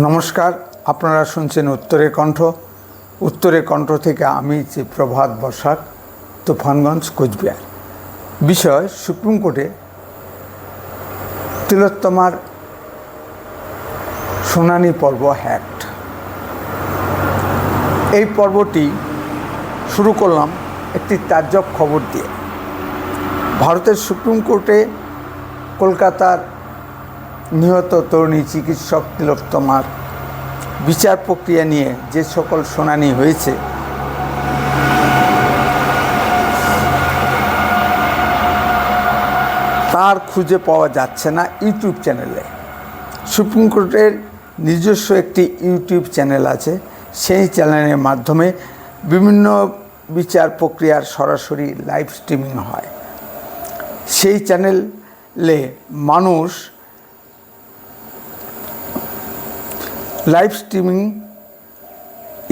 নমস্কার, আপনারা শুনছেন উত্তরের কণ্ঠ। উত্তরের কণ্ঠ থেকে আমি যে প্রভাত বসাক, তুফানগঞ্জ, কোচবিহার। বিষয় সুপ্রিম কোর্টে তিলোত্তমার শুনানি পর্ব হ্যাক্ট। এই পর্বটি শুরু করলাম একটি তাজ্জব খবর দিয়ে। ভারতের সুপ্রিম কোর্টে কলকাতার নিহত তরুণী চিকিৎসক তিলোত্তমার বিচার প্রক্রিয়া নিয়ে যে সকল শুনানি হয়েছে, তার খুঁজে পাওয়া যাচ্ছে না ইউটিউব চ্যানেলে। সুপ্রিম কোর্টের নিজস্ব একটি ইউটিউব চ্যানেল আছে। সেই চ্যানেলের মাধ্যমে বিভিন্ন বিচার প্রক্রিয়ার সরাসরি লাইভ স্ট্রিমিং হয়। সেই চ্যানেলে মানুষ লাইভ স্ট্রিমিং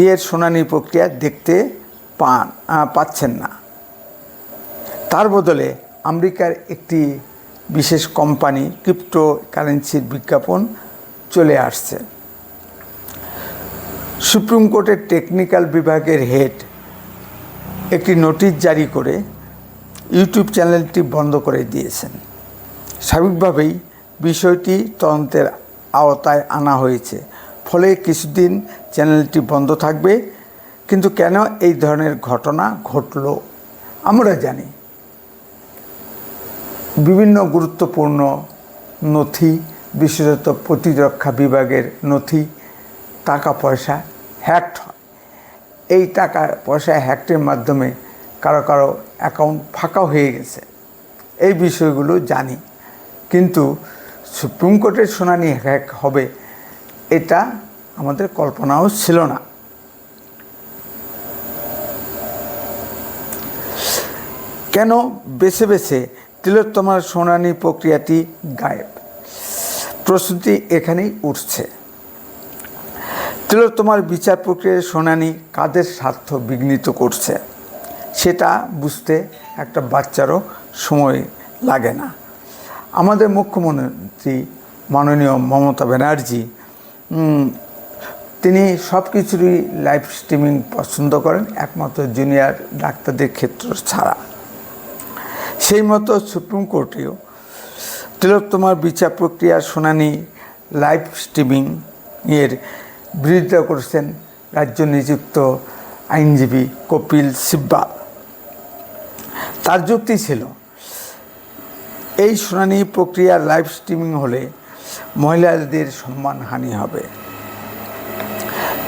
এর শুনানি প্রক্রিয়া দেখতে পাচ্ছেন না। তার বদলে আমেরিকার একটি বিশেষ কোম্পানি ক্রিপ্টোকারেন্সির বিজ্ঞাপন চলে আসছে। সুপ্রিম কোর্টের টেকনিক্যাল বিভাগের হেড একটি নোটিশ জারি করে ইউটিউব চ্যানেলটি বন্ধ করে দিয়েছেন। স্বাভাবিকভাবেই বিষয়টি তদন্তের আওতায় আনা হয়েছে, ফলে কিছুদিন চ্যানেলটি বন্ধ থাকবে। কিন্তু কেন এই ধরনের ঘটনা ঘটল আমরা জানি। বিভিন্ন গুরুত্বপূর্ণ নথি, বিশেষত প্রতিরক্ষা বিভাগের নথি, টাকা পয়সা হ্যাকড হয়। এই টাকা পয়সা হ্যাকটের মাধ্যমে কারো কারো অ্যাকাউন্ট ফাঁকা হয়ে গেছে। এই বিষয়গুলো জানি, কিন্তু সুপ্রিম কোর্টের শুনানি হ্যাক হবে এটা আমাদের কল্পনাও ছিল না। কেন বেছে বেছে তিলোত্তমার শুনানি প্রক্রিয়াটি গায়েব? প্রশ্নটি এখানেই উঠছে। তিলোত্তমার বিচার প্রক্রিয়ার শুনানি কাদের স্বার্থ বিঘ্নিত করছে সেটা বুঝতে একটা বাচ্চারও সময় লাগে না। আমাদের মুখ্যমন্ত্রী মাননীয় মমতা ব্যানার্জি তিনি সব কিছুরই লাইভ স্ট্রিমিং পছন্দ করেন, একমাত্র জুনিয়র ডাক্তারদের ক্ষেত্র ছাড়া। সেই মতো সুপ্রিম কোর্টেও তিলোত্তমার বিচার প্রক্রিয়ার শুনানি লাইভ স্ট্রিমিং এর বিরোধিতা করেছেন রাজ্য নিযুক্ত আইনজীবী কপিল সিব্বাল। তার যুক্তি ছিল, এই শুনানি প্রক্রিয়া লাইভ স্ট্রিমিং হলে মহিলাদের সম্মানহানি হবে।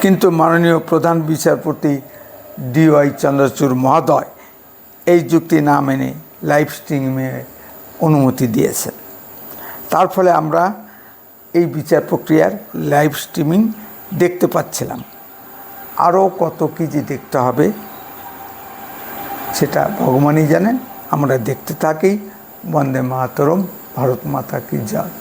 কিন্তু মাননীয় প্রধান বিচারপতি DY চন্দ্রচূড় মহোদয় এই যুক্তি না মেনে লাইভ স্ট্রিমিংয়ে অনুমতি দিয়েছেন। তার ফলে আমরা এই বিচার প্রক্রিয়ার লাইভ স্ট্রিমিং দেখতে পাচ্ছিলাম। আরও কত কি যে দেখতে হবে সেটা ভগবানই জানেন। আমরা দেখতে থাকি। বন্দে মাতরম, ভারত মাতা কি জয়।